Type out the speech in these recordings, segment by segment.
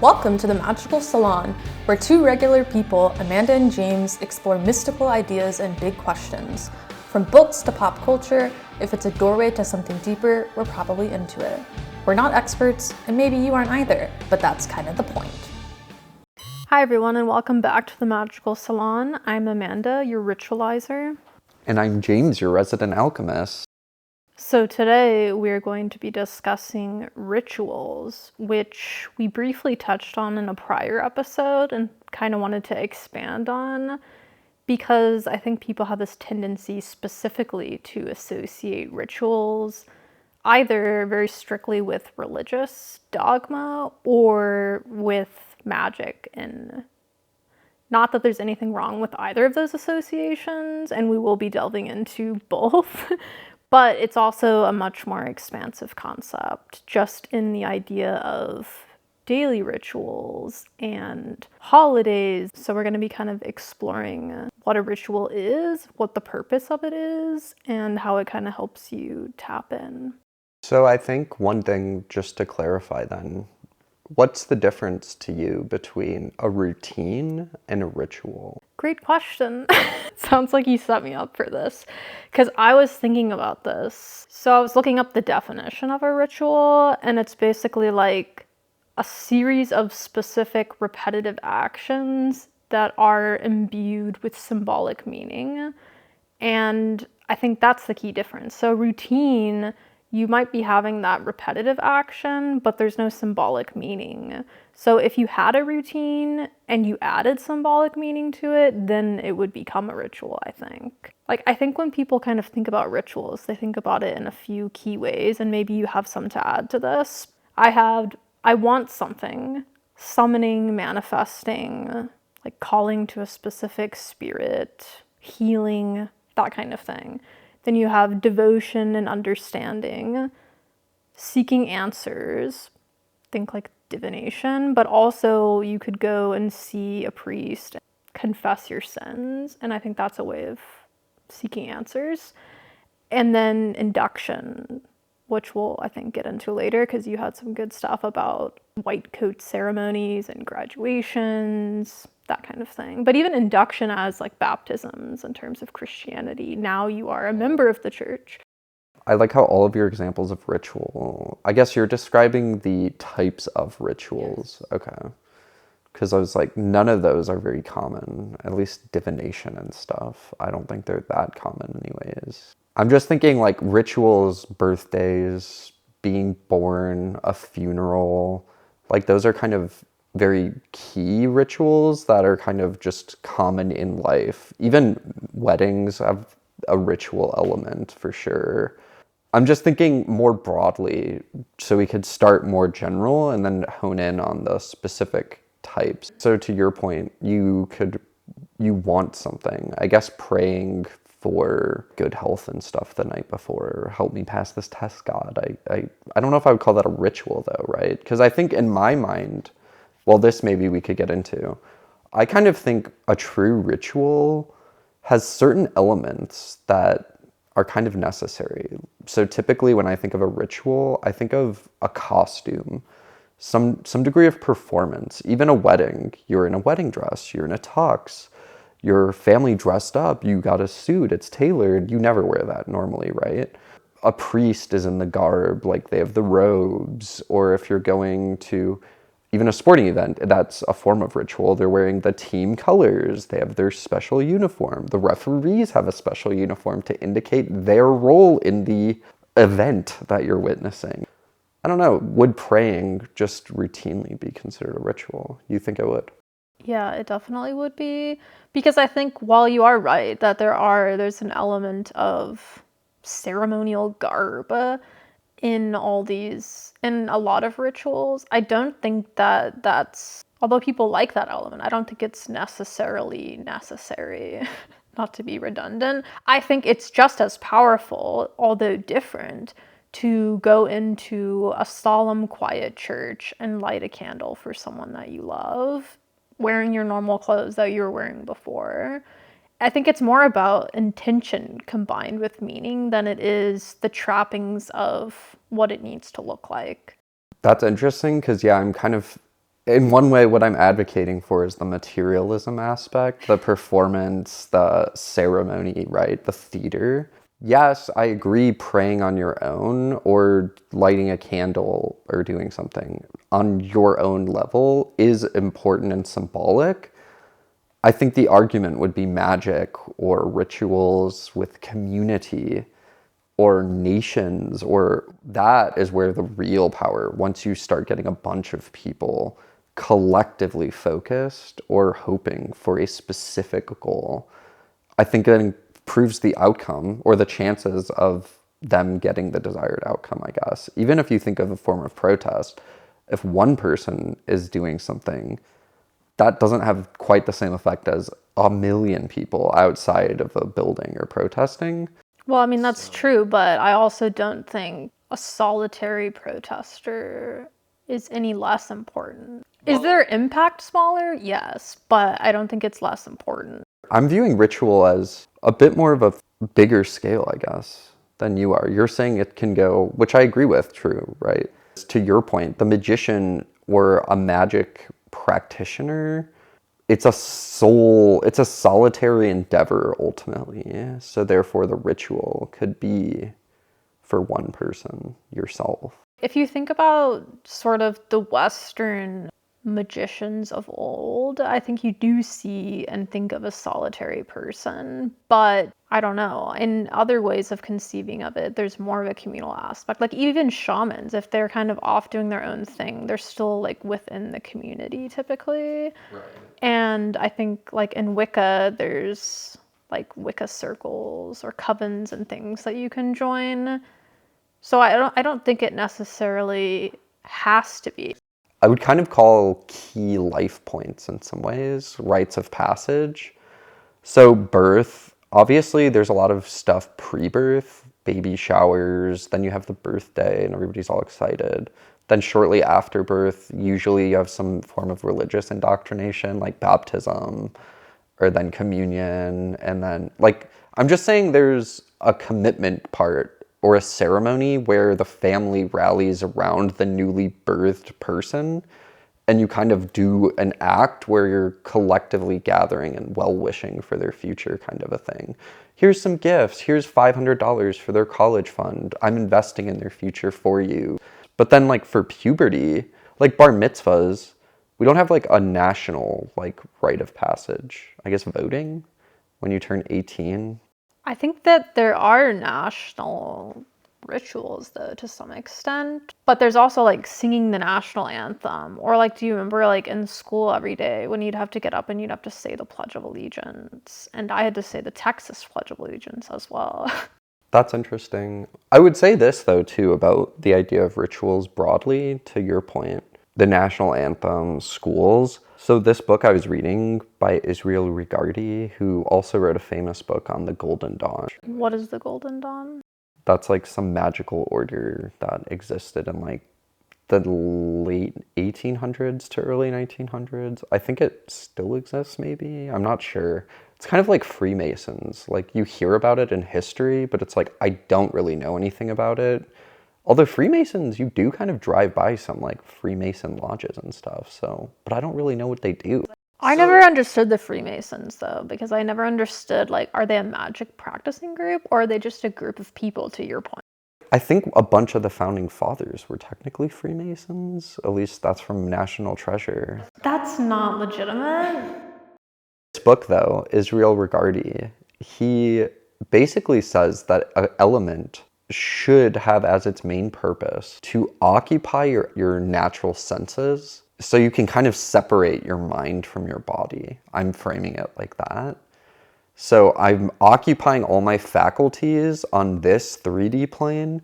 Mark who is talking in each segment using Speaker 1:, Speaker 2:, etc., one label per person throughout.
Speaker 1: Welcome to the Magical Salon, where two regular people, Amanda and James, explore mystical ideas and big questions. From books to pop culture, if it's a doorway to something deeper, we're probably into it. We're not experts, and maybe you aren't either, but that's kind of the point. Hi everyone, and welcome back to the Magical Salon. I'm Amanda, your ritualizer.
Speaker 2: And I'm James, your resident alchemist.
Speaker 1: So today we're going to be discussing rituals, which we briefly touched on in a prior episode and kind of wanted to expand on because I think people have this tendency specifically to associate rituals either very strictly with religious dogma or with magic. And not that there's anything wrong with either of those associations, and we will be delving into both. But it's also a much more expansive concept, just in the idea of daily rituals and holidays. So we're going to be kind of exploring what a ritual is, what the purpose of it is, and how it kind of helps you tap in.
Speaker 2: So I think one thing, just to clarify then, what's the difference to you between a routine and a ritual?
Speaker 1: Great question. Sounds like you set me up for this, because I was thinking about this. So I was looking up the definition of a ritual, and it's basically like a series of specific repetitive actions that are imbued with symbolic meaning. And I think that's the key difference. So routine, you might be having that repetitive action, but there's no symbolic meaning. So if you had a routine and you added symbolic meaning to it, then it would become a ritual, I think. I think when people kind of think about rituals, they think about it in a few key ways, and maybe you have some to add to this. I want something, summoning, manifesting, like calling to a specific spirit, healing, that kind of thing. Then you have devotion and understanding, seeking answers, think like divination, but also you could go and see a priest, confess your sins, and I think that's a way of seeking answers. And then induction, which we'll, I think, get into later because you had some good stuff about white coat ceremonies and graduations, that kind of thing. But even induction as like baptisms in terms of Christianity, now you are a member of the church.
Speaker 2: I like how all of your examples of ritual, I guess you're describing the types of rituals. Yes. Okay. Because I was like, none of those are very common, at least divination and stuff. I don't think they're that common anyways. I'm just thinking like rituals, birthdays, being born, a funeral, like those are kind of very key rituals that are kind of just common in life. Even weddings have a ritual element for sure. I'm just thinking more broadly, so we could start more general and then hone in on the specific types. So to your point, you want something. I guess praying for good health and stuff the night before, help me pass this test, God. I don't know if I would call that a ritual though, right? Because I think in my mind, well, this maybe we could get into, I kind of think a true ritual has certain elements that are kind of necessary. So typically when I think of a ritual, I think of a costume, some degree of performance. Even a wedding, you're in a wedding dress, you're in a tux, your family dressed up, you got a suit, it's tailored, you never wear that normally, right? A priest is in the garb, like they have the robes, or if you're going to even a sporting event, that's a form of ritual. They're wearing the team colors. They have their special uniform. The referees have a special uniform to indicate their role in the event that you're witnessing. I don't know, would praying just routinely be considered a ritual? You think it would?
Speaker 1: Yeah, it definitely would be. Because I think while you are right that there's an element of ceremonial garb in a lot of rituals, I don't think that's, although people like that element, I don't think it's necessarily necessary, not to be redundant. I think it's just as powerful, although different, to go into a solemn, quiet church and light a candle for someone that you love, wearing your normal clothes that you were wearing before. I think it's more about intention combined with meaning than it is the trappings of what it needs to look like.
Speaker 2: That's interesting because, yeah, I'm kind of in one way, what I'm advocating for is the materialism aspect, the performance, the ceremony, right? The theater. Yes, I agree praying on your own or lighting a candle or doing something on your own level is important and symbolic. I think the argument would be magic or rituals with community or nations, or that is where the real power, once you start getting a bunch of people collectively focused or hoping for a specific goal, I think it improves the outcome or the chances of them getting the desired outcome, I guess. Even if you think of a form of protest, if one person is doing something, that doesn't have quite the same effect as a million people outside of a building or protesting.
Speaker 1: Well, I mean, that's true, but I also don't think a solitary protester is any less important. Is their impact smaller? Yes, but I don't think it's less important.
Speaker 2: I'm viewing ritual as a bit more of a bigger scale, I guess, than you are. You're saying it can go, which I agree with, true, right? To your point, the magician or a magic practitioner, it's a solitary endeavor ultimately. So therefore the ritual could be for one person, yourself.
Speaker 1: If you think about sort of the Western magicians of old, I think you do see and think of a solitary person. But I don't know, in other ways of conceiving of it, there's more of a communal aspect. Like even shamans, if they're kind of off doing their own thing, they're still like within the community typically. Right. And I think like in Wicca, there's like Wicca circles or covens and things that you can join. So I don't think it necessarily has to be.
Speaker 2: I would kind of call key life points in some ways, rites of passage. So birth, obviously there's a lot of stuff pre-birth, baby showers, then you have the birthday and everybody's all excited. Then shortly after birth, usually you have some form of religious indoctrination like baptism or then communion. And then like, I'm just saying there's a commitment part or a ceremony where the family rallies around the newly birthed person and you kind of do an act where you're collectively gathering and well-wishing for their future kind of a thing. Here's some gifts. Here's $500 for their college fund. I'm investing in their future for you. But then like for puberty, like bar mitzvahs, we don't have like a national like rite of passage. I guess voting when you turn 18.
Speaker 1: I think that there are national rituals though to some extent, but there's also like singing the national anthem, or like do you remember like in school every day when you'd have to get up and you'd have to say the Pledge of Allegiance, and I had to say the Texas Pledge of Allegiance as well.
Speaker 2: That's interesting. I would say this though too about the idea of rituals broadly, to your point, the national anthem, schools. So this book I was reading by Israel Regardie, who also wrote a famous book on the Golden Dawn.
Speaker 1: What is the Golden Dawn?
Speaker 2: That's like some magical order that existed in like the late 1800s to early 1900s. I think it still exists maybe. I'm not sure. It's kind of like Freemasons. Like you hear about it in history, but it's like I don't really know anything about it. Although Freemasons, you do kind of drive by some like Freemason lodges and stuff, so, but I don't really know what they do.
Speaker 1: I never understood the Freemasons though, because I never understood like, are they a magic practicing group or are they just a group of people, to your point?
Speaker 2: I think a bunch of the founding fathers were technically Freemasons. At least that's from National Treasure.
Speaker 1: That's not legitimate.
Speaker 2: This book though, Israel Regardie, he basically says that an element should have as its main purpose to occupy your natural senses so you can kind of separate your mind from your body. I'm framing it like that. So I'm occupying all my faculties on this 3D plane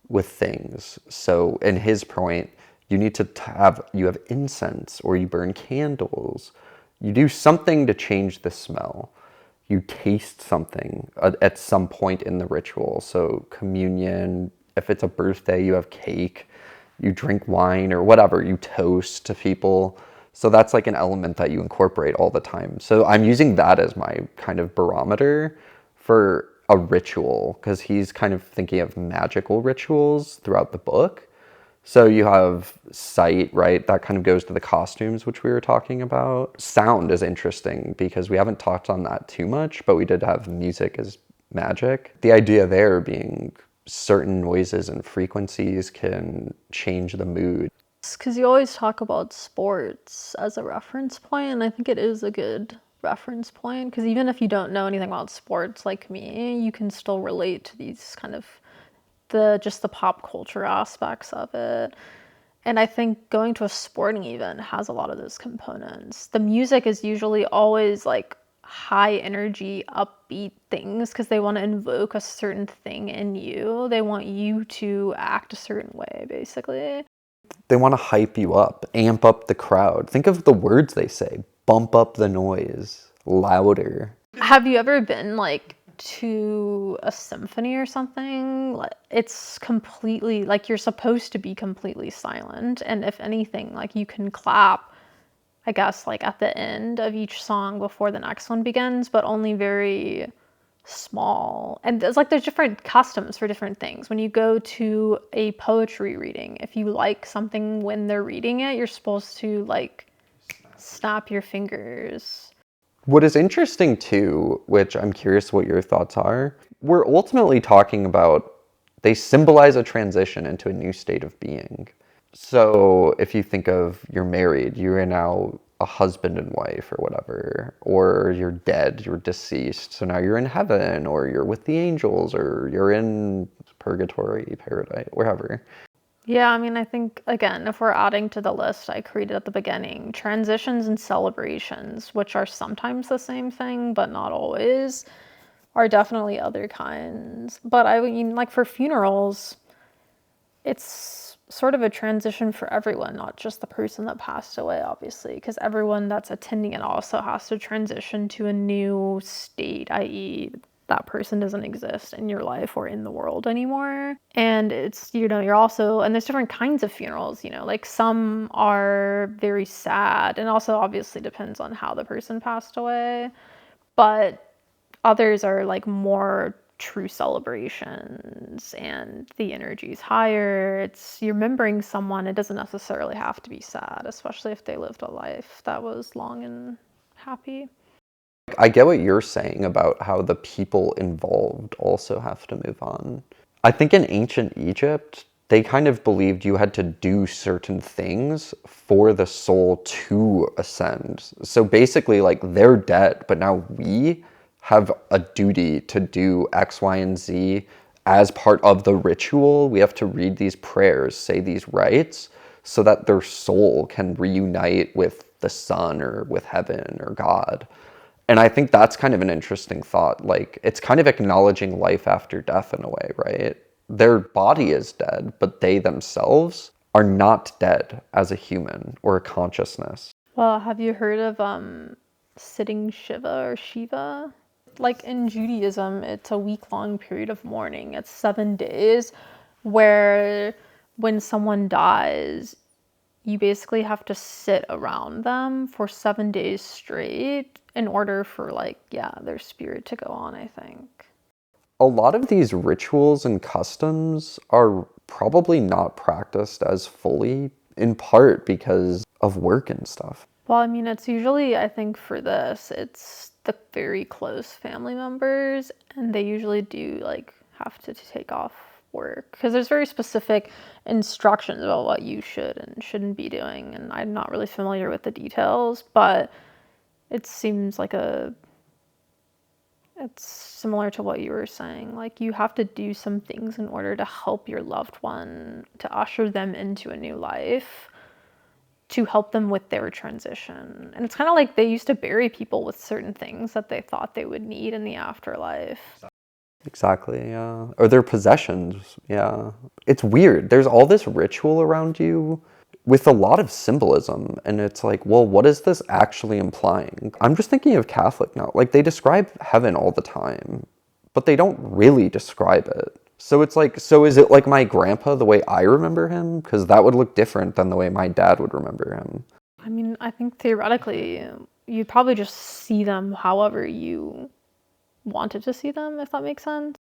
Speaker 2: with things. So in his point, you need to you have incense or you burn candles. You do something to change the smell. You taste something at some point in the ritual. So communion, if it's a birthday, you have cake, you drink wine or whatever, you toast to people. So that's like an element that you incorporate all the time. So I'm using that as my kind of barometer for a ritual because he's kind of thinking of magical rituals throughout the book. So you have sight, right? That kind of goes to the costumes, which we were talking about. Sound is interesting because we haven't talked on that too much, but we did have music as magic. The idea there being certain noises and frequencies can change the mood.
Speaker 1: Because you always talk about sports as a reference point, and I think it is a good reference point because even if you don't know anything about sports like me, you can still relate to these kind of the pop culture aspects of it. And I think going to a sporting event has a lot of those components. The music is usually always like high energy, upbeat things because they want to invoke a certain thing in you. They want you to act a certain way, basically.
Speaker 2: They want to hype you up, amp up the crowd. Think of the words they say: bump up the noise, louder.
Speaker 1: Have you ever been like to a symphony or something? It's completely like you're supposed to be completely silent, and if anything, like you can clap, I guess, like at the end of each song before the next one begins, but only very small. And there's different customs for different things. When you go to a poetry reading, if you like something when they're reading it, you're supposed to like snap your fingers.
Speaker 2: What is interesting too, which I'm curious what your thoughts are, we're ultimately talking about they symbolize a transition into a new state of being. So if you think of you're married, you're now a husband and wife or whatever, or you're dead, you're deceased, so now you're in heaven, or you're with the angels, or you're in purgatory, paradise, wherever.
Speaker 1: Yeah, I mean, I think, again, if we're adding to the list I created at the beginning, transitions and celebrations, which are sometimes the same thing, but not always, are definitely other kinds. But I mean, like for funerals, it's sort of a transition for everyone, not just the person that passed away, obviously, because everyone that's attending it also has to transition to a new state, i.e., that person doesn't exist in your life or in the world anymore. And it's, you're also, and there's different kinds of funerals, like some are very sad, and also obviously depends on how the person passed away, but others are like more true celebrations and the energy's higher. You're remembering someone. It doesn't necessarily have to be sad, especially if they lived a life that was long and happy.
Speaker 2: I get what you're saying about how the people involved also have to move on. I think in ancient Egypt, they kind of believed you had to do certain things for the soul to ascend. So basically, like, they're dead, but now we have a duty to do X, Y, and Z as part of the ritual. We have to read these prayers, say these rites, so that their soul can reunite with the sun or with heaven or God. And I think that's kind of an interesting thought. Like, it's kind of acknowledging life after death in a way, right? Their body is dead, but they themselves are not dead as a human or a consciousness.
Speaker 1: Well, have you heard of sitting Shiva or Shiva? Like in Judaism, it's a week-long period of mourning. It's 7 days where when someone dies, you basically have to sit around them for 7 days straight in order for their spirit to go on, I think.
Speaker 2: A lot of these rituals and customs are probably not practiced as fully, in part because of work and stuff.
Speaker 1: Well, I mean, it's usually, I think for this, it's the very close family members, and they usually do have to take off work because there's very specific instructions about what you should and shouldn't be doing, and I'm not really familiar with the details, but it seems like it's similar to what you were saying. Like, you have to do some things in order to help your loved one, to usher them into a new life, to help them with their transition. And it's kind of like they used to bury people with certain things that they thought they would need in the afterlife.
Speaker 2: Exactly, yeah. Or their possessions, yeah. It's weird. There's all this ritual around you with a lot of symbolism, and it's like, well, what is this actually implying? I'm just thinking of Catholic now. Like, they describe heaven all the time, but they don't really describe it. So it's like, so is it like my grandpa the way I remember him? Because that would look different than the way my dad would remember him.
Speaker 1: I mean, I think theoretically, you'd probably just see them however you wanted to see them, if that makes sense.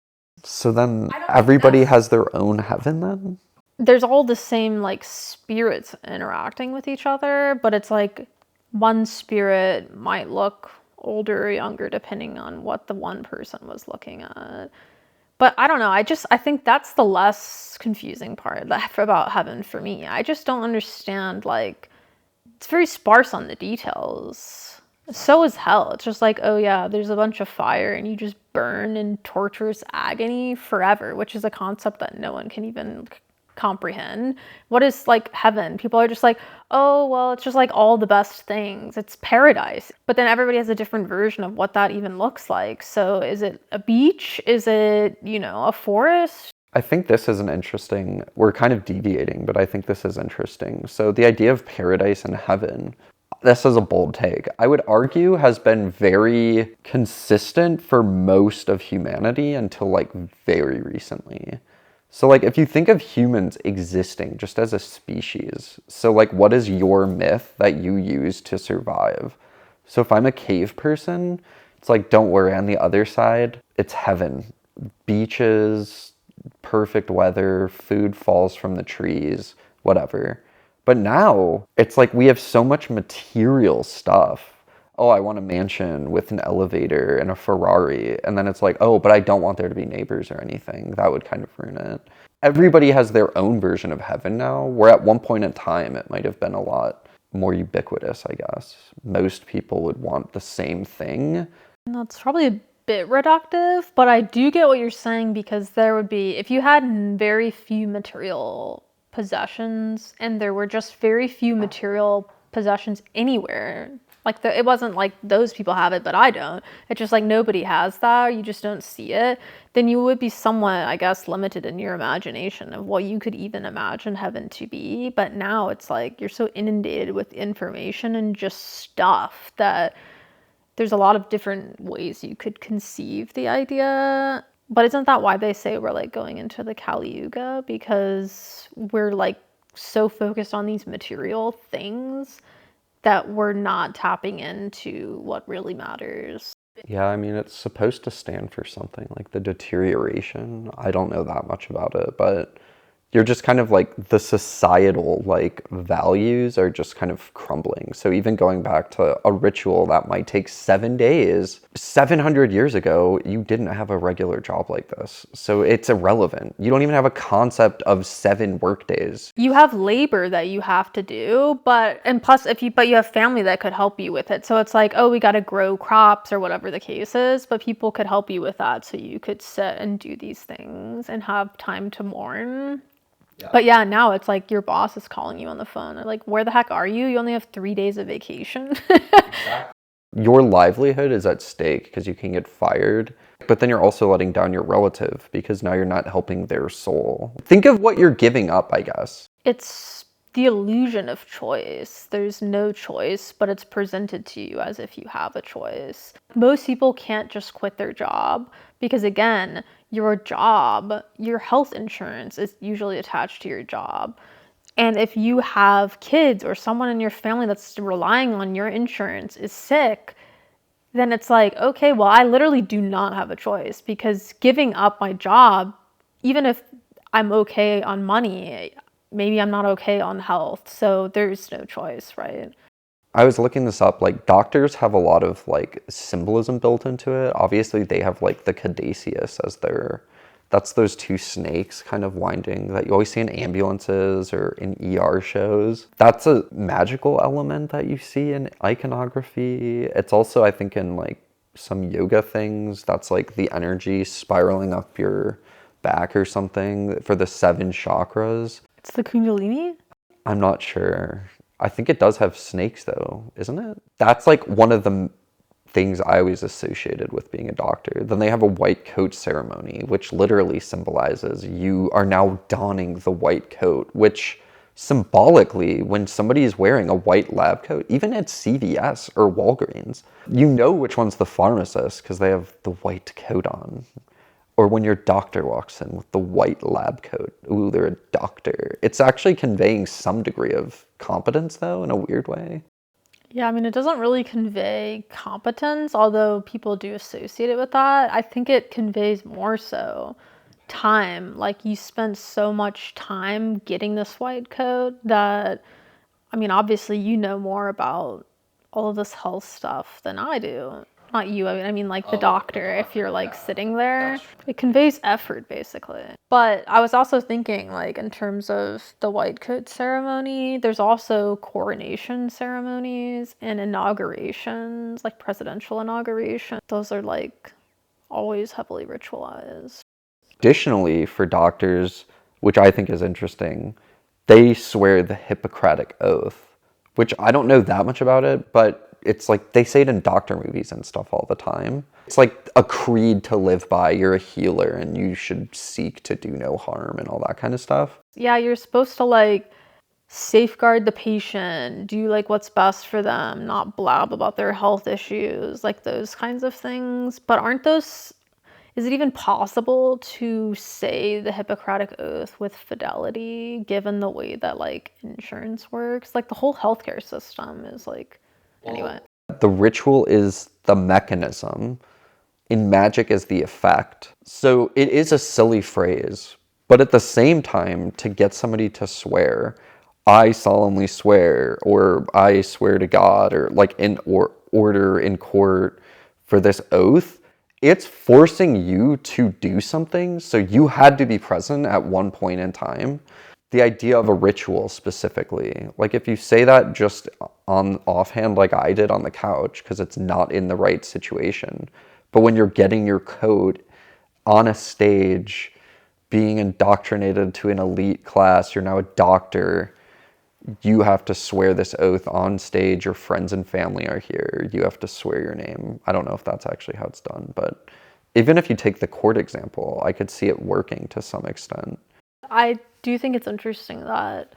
Speaker 2: So then everybody has their own heaven then?
Speaker 1: there's all the same like spirits interacting with each other, but it's like one spirit might look older or younger depending on what the one person was looking at. But I don't know. I think that's the less confusing part about heaven for me. I just don't understand. Like, it's very sparse on the details. So is hell. It's just like, oh yeah, there's a bunch of fire and you just burn in torturous agony forever, which is a concept that no one can even comprehend. What is like heaven? People are just like, oh, well, it's just like all the best things. It's paradise. But then everybody has a different version of what that even looks like. So is it a beach? Is it, a forest?
Speaker 2: I think this is an interesting, we're kind of deviating, but I think this is interesting. So the idea of paradise and heaven, this is a bold take, I would argue has been very consistent for most of humanity until like very recently. So like if you think of humans existing just as a species, so like what is your myth that you use to survive? So if I'm a cave person, it's like, don't worry, on the other side, it's heaven. Beaches, perfect weather, food falls from the trees, whatever. But now it's like we have so much material stuff. Oh, I want a mansion with an elevator and a Ferrari. And then it's like, oh, but I don't want there to be neighbors or anything. That would kind of ruin it. Everybody has their own version of heaven now, where at one point in time it might have been a lot more ubiquitous, I guess. Most people would want the same thing.
Speaker 1: That's probably a bit reductive, but I do get what you're saying, because there would be, if you had very few material possessions and there were just very few material possessions anywhere, like it wasn't like those people have it but I don't, it's just like nobody has that, you just don't see it, then you would be somewhat, I guess, limited in your imagination of what you could even imagine heaven to be. But now it's like you're so inundated with information and just stuff that there's a lot of different ways you could conceive the idea. But isn't that why they say we're like going into the Kali Yuga? Because we're like so focused on these material things that we're not tapping into what really matters.
Speaker 2: Yeah, I mean, it's supposed to stand for something like the deterioration. I don't know that much about it, but you're just kind of like the societal like values are just kind of crumbling. So even going back to a ritual that might take 7 days, 700 years ago, you didn't have a regular job like this. So it's irrelevant. You don't even have a concept of 7 work days.
Speaker 1: You have labor that you have to do, but you have family that could help you with it. So it's like, oh, we got to grow crops or whatever the case is, but people could help you with that. So you could sit and do these things and have time to mourn. Yeah. But yeah, now it's like your boss is calling you on the phone. They're like, where the heck are you? You only have 3 days of vacation.
Speaker 2: Exactly. Your livelihood is at stake because you can get fired, but then you're also letting down your relative because now you're not helping their soul. Think of what you're giving up, I guess.
Speaker 1: It's the illusion of choice. There's no choice, but it's presented to you as if you have a choice. Most people can't just quit their job because, again, your job, your health insurance is usually attached to your job. And if you have kids or someone in your family that's relying on your insurance is sick, then it's like, okay, well, I literally do not have a choice, because giving up my job, even if I'm okay on money, maybe I'm not okay on health. So there's no choice, right?
Speaker 2: I was looking this up, like doctors have a lot of like symbolism built into it. Obviously they have like the caduceus as that's those 2 snakes kind of winding that you always see in ambulances or in ER shows. That's a magical element that you see in iconography. It's also, I think, in like some yoga things, that's like the energy spiraling up your back or something for the 7 chakras.
Speaker 1: It's the Kundalini?
Speaker 2: I'm not sure. I think it does have snakes though, isn't it? That's like one of the things I always associated with being a doctor. Then they have a white coat ceremony, which literally symbolizes you are now donning the white coat, which symbolically, when somebody is wearing a white lab coat, even at CVS or Walgreens, you know which one's the pharmacist because they have the white coat on. Or when your doctor walks in with the white lab coat, ooh, they're a doctor. It's actually conveying some degree of competence, though, in a weird way.
Speaker 1: Yeah, I mean, it doesn't really convey competence, although people do associate it with that. I think it conveys more so time. Like, you spent so much time getting this white coat that, I mean, obviously you know more about all of this health stuff than I do. Not you, I mean like the doctor, if you're like sitting there. It conveys effort, basically. But I was also thinking, like, in terms of the white coat ceremony, there's also coronation ceremonies and inaugurations, like presidential inauguration. Those are like always heavily ritualized.
Speaker 2: Additionally, for doctors, which I think is interesting, they swear the Hippocratic Oath, which I don't know that much about it, but it's like they say it in doctor movies and stuff all the time. It's like a creed to live by. You're a healer and you should seek to do no harm and all that kind of stuff.
Speaker 1: Yeah, you're supposed to like safeguard the patient, do like what's best for them, not blab about their health issues, like those kinds of things. But aren't those, is it even possible to say the Hippocratic Oath with fidelity given the way that like insurance works? Like the whole healthcare system is like, anyway.
Speaker 2: The ritual is the mechanism. In magic is the effect. So it is a silly phrase, but at the same time, to get somebody to swear, I solemnly swear, or I swear to God, or like in order in court for this oath, it's forcing you to do something. So you had to be present at one point in time. The idea of a ritual specifically, like if you say that just on offhand, like I did on the couch, because it's not in the right situation. But when you're getting your coat on a stage, being indoctrinated to an elite class, you're now a doctor, you have to swear this oath on stage. Your friends and family are here. You have to swear your name. I don't know if that's actually how it's done, but even if you take the court example, I could see it working to some extent.
Speaker 1: I do think it's interesting that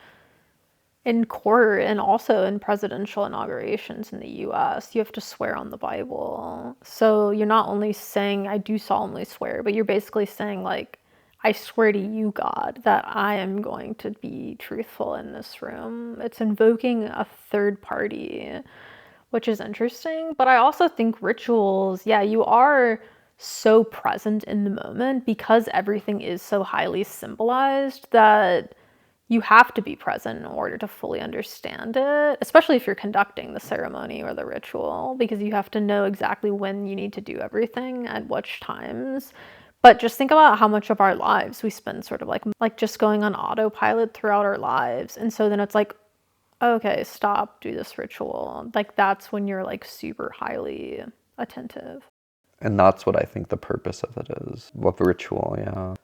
Speaker 1: in court and also in presidential inaugurations in the US, you have to swear on the Bible. So you're not only saying, I do solemnly swear, but you're basically saying, like, I swear to you, God, that I am going to be truthful in this room. It's invoking a third party, which is interesting. But I also think rituals, yeah, you are so present in the moment because everything is so highly symbolized that you have to be present in order to fully understand it, especially if you're conducting the ceremony or the ritual, because you have to know exactly when you need to do everything at which times. But just think about how much of our lives we spend sort of like just going on autopilot throughout our lives. And so then it's like, okay, stop, do this ritual. Like that's when you're like super highly attentive.
Speaker 2: And that's what I think the purpose of it is. What ritual, yeah.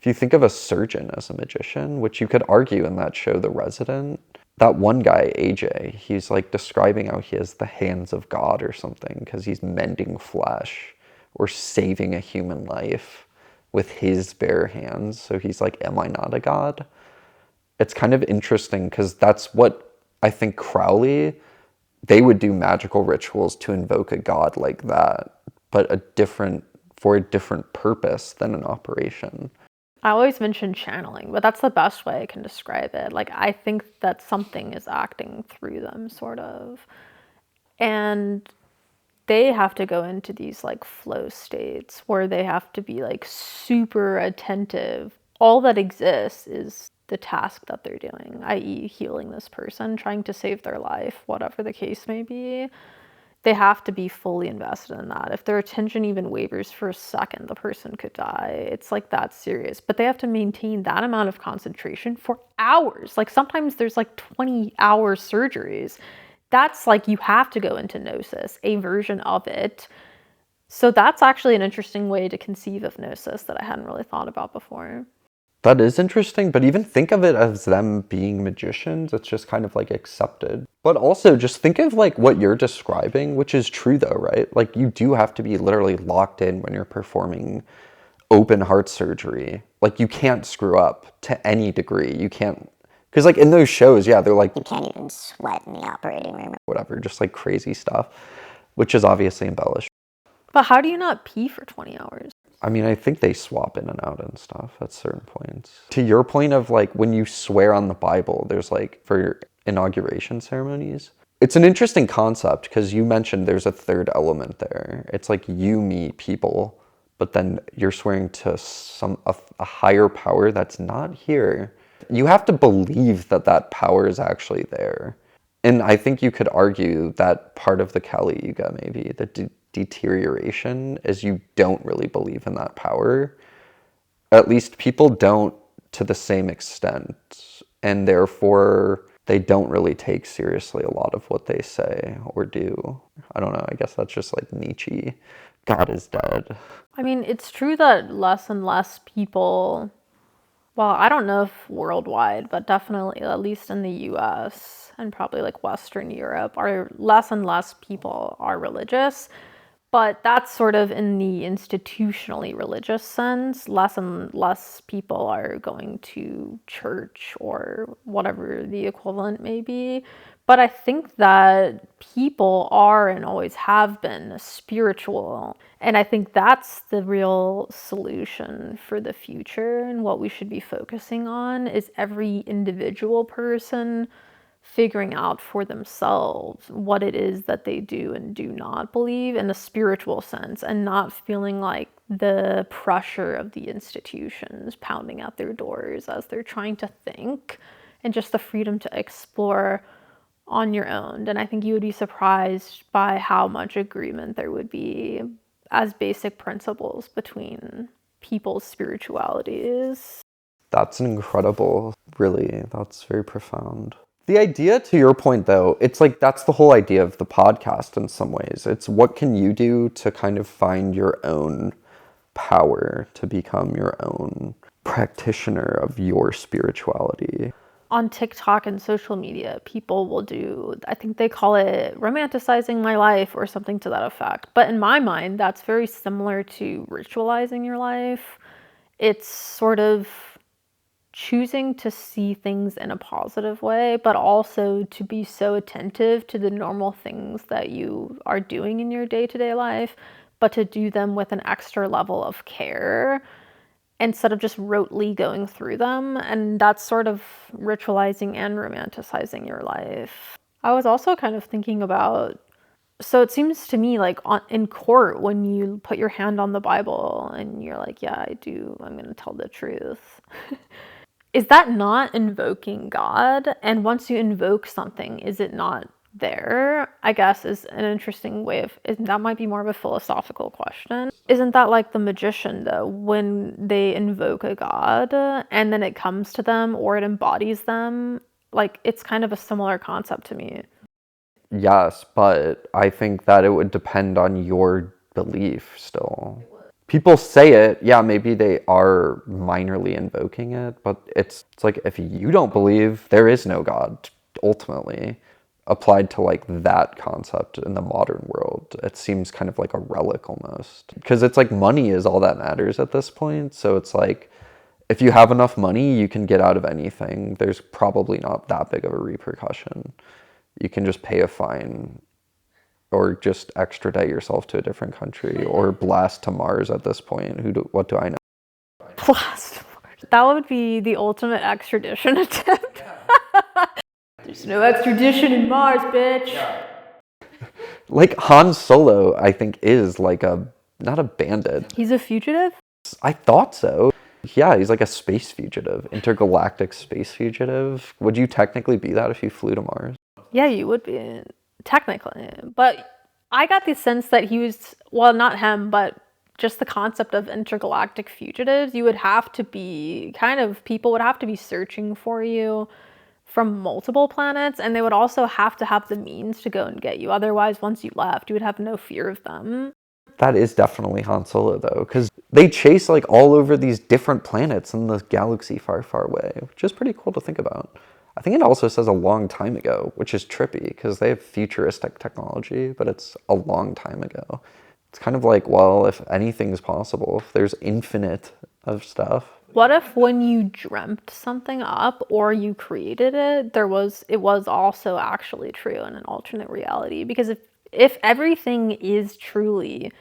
Speaker 2: If you think of a surgeon as a magician, which you could argue in that show, The Resident, that one guy, AJ, he's like describing how he has the hands of God or something because he's mending flesh or saving a human life with his bare hands. So he's like, am I not a god? It's kind of interesting because that's what I think Crowley, they would do magical rituals to invoke a god like that, but for a different purpose than an operation.
Speaker 1: I always mention channeling, but that's the best way I can describe it. Like, I think that something is acting through them, sort of. And they have to go into these like flow states where they have to be like super attentive. All that exists is the task that they're doing, i.e., healing this person, trying to save their life, whatever the case may be. They have to be fully invested in that. If their attention even wavers for a second, the person could die. It's like that serious. But they have to maintain that amount of concentration for hours. Like sometimes there's like 20-hour surgeries. That's like you have to go into gnosis, a version of it. So that's actually an interesting way to conceive of gnosis that I hadn't really thought about before.
Speaker 2: That is interesting, but even think of it as them being magicians. It's just kind of like accepted. But also just think of like what you're describing, which is true though, right? Like you do have to be literally locked in when you're performing open heart surgery. Like you can't screw up to any degree. You can't, because like in those shows, yeah, they're like,
Speaker 3: You can't even sweat in the operating room.
Speaker 2: whatever, just like crazy stuff, which is obviously embellished.
Speaker 1: But how do you not pee for 20 hours?
Speaker 2: I mean, I think they swap in and out and stuff at certain points. To your point of like when you swear on the Bible, there's like for inauguration ceremonies, it's an interesting concept because you mentioned there's a third element there. It's like you meet people but then you're swearing to a higher power that's not here. You have to believe that that power is actually there. And I think you could argue that part of the Kali Yuga, maybe, the deterioration, is you don't really believe in that power. At least people don't to the same extent. And therefore, they don't really take seriously a lot of what they say or do. I don't know, I guess that's just like Nietzsche. God is dead.
Speaker 1: I mean, it's true that less and less people, well, I don't know if worldwide, but definitely, at least in the US and probably like Western Europe, are less and less people are religious. But that's sort of in the institutionally religious sense. Less and less people are going to church or whatever the equivalent may be. But I think that people are and always have been spiritual. And I think that's the real solution for the future. And what we should be focusing on is every individual person figuring out for themselves what it is that they do and do not believe in a spiritual sense, and not feeling like the pressure of the institutions pounding at their doors as they're trying to think, and just the freedom to explore on your own. And I think you would be surprised by how much agreement there would be as basic principles between people's spiritualities.
Speaker 2: That's incredible, really. That's very profound. The idea, to your point, though, it's like that's the whole idea of the podcast in some ways. It's what can you do to kind of find your own power, to become your own practitioner of your spirituality.
Speaker 1: On TikTok and social media, people will do, I think they call it romanticizing my life or something to that effect. But in my mind, that's very similar to ritualizing your life. It's sort of choosing to see things in a positive way, but also to be so attentive to the normal things that you are doing in your day-to-day life, but to do them with an extra level of care instead of just rotely going through them. And that's sort of ritualizing and romanticizing your life. I was also kind of thinking about, so it seems to me like in court, when you put your hand on the Bible and you're like, yeah, I do, I'm going to tell the truth. Is that not invoking God? And once you invoke something, is it not there? I guess is an interesting way of, that might be more of a philosophical question. Isn't that like the magician though, when they invoke a god and then it comes to them or it embodies them? Like, it's kind of a similar concept to me.
Speaker 2: Yes, but I think that it would depend on your belief still. People say it, yeah, maybe they are minorly invoking it, but it's like if you don't believe, there is no God, ultimately. Applied to like that concept in the modern world, it seems kind of like a relic almost. Because it's like money is all that matters at this point, so it's like if you have enough money, you can get out of anything. There's probably not that big of a repercussion. You can just pay a fine or just extradite yourself to a different country or blast to Mars at this point. What do I know?
Speaker 1: Blast to Mars. That would be the ultimate extradition attempt. There's no extradition in Mars, bitch.
Speaker 2: Like Han Solo, I think, is like not a bandit.
Speaker 1: He's a fugitive?
Speaker 2: I thought so. Yeah, he's like a space fugitive, intergalactic space fugitive. Would you technically be that if you flew to Mars?
Speaker 1: Yeah, you would be, technically. But I got the sense that he was, well, not him, but just the concept of intergalactic fugitives. You would have to be people would have to be searching for you from multiple planets, and they would also have to have the means to go and get you. Otherwise, once you left, you would have no fear of them.
Speaker 2: That is definitely Han Solo, though, because they chase like all over these different planets in the galaxy far, far away, which is pretty cool to think about. I think it also says a long time ago, which is trippy because they have futuristic technology, but it's a long time ago. It's kind of like, well, if anything's possible, if there's infinite of stuff.
Speaker 1: What if when you dreamt something up or you created it, it was also actually true in an alternate reality? Because if everything is truly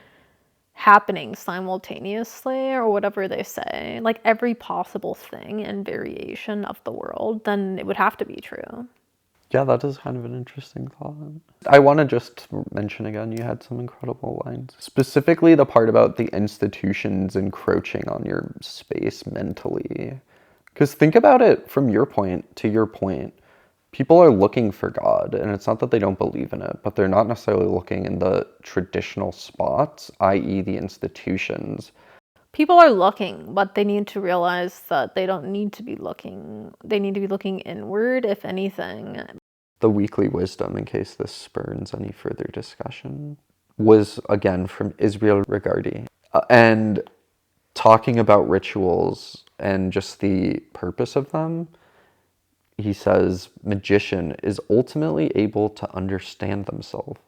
Speaker 1: happening simultaneously, or whatever they say, like every possible thing and variation of the world, then it would have to be true.
Speaker 2: Yeah, that is kind of an interesting thought. I want to just mention again, you had some incredible lines. Specifically the part about the institutions encroaching on your space mentally. Because think about it from your point to your point. People are looking for God, and it's not that they don't believe in it, but they're not necessarily looking in the traditional spots, i.e. the institutions.
Speaker 1: People are looking, but they need to realize that they don't need to be looking. They need to be looking inward, if anything.
Speaker 2: The weekly wisdom, in case this spurns any further discussion, was again from Israel Regardi. And talking about rituals and just the purpose of them, he says, magician is ultimately able to understand themselves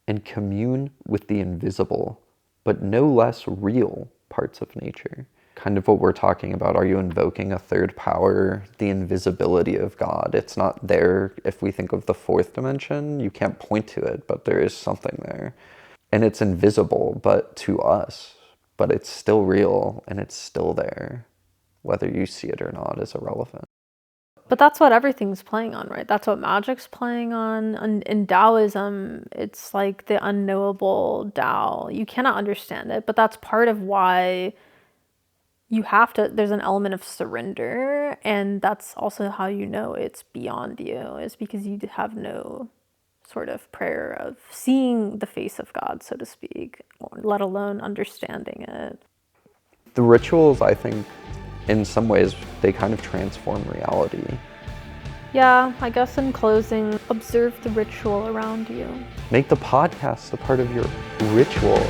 Speaker 2: and commune with the invisible, but no less real parts of nature. Kind of what we're talking about. Are you invoking a third power? The invisibility of God. It's not there. If we think of the fourth dimension, you can't point to it, but there is something there. And it's invisible, but to us, but it's still real and it's still there. Whether you see it or not is irrelevant.
Speaker 1: But that's what everything's playing on, right? That's what magic's playing on. And in Taoism, it's like the unknowable Tao. You cannot understand it, but that's part of why you have to, there's an element of surrender, and that's also how you know it's beyond you, is because you have no sort of prayer of seeing the face of God, so to speak, let alone understanding it.
Speaker 2: The rituals, I think, in some ways, they kind of transform reality.
Speaker 1: Yeah, I guess in closing, observe the ritual around you.
Speaker 2: Make the podcast a part of your ritual.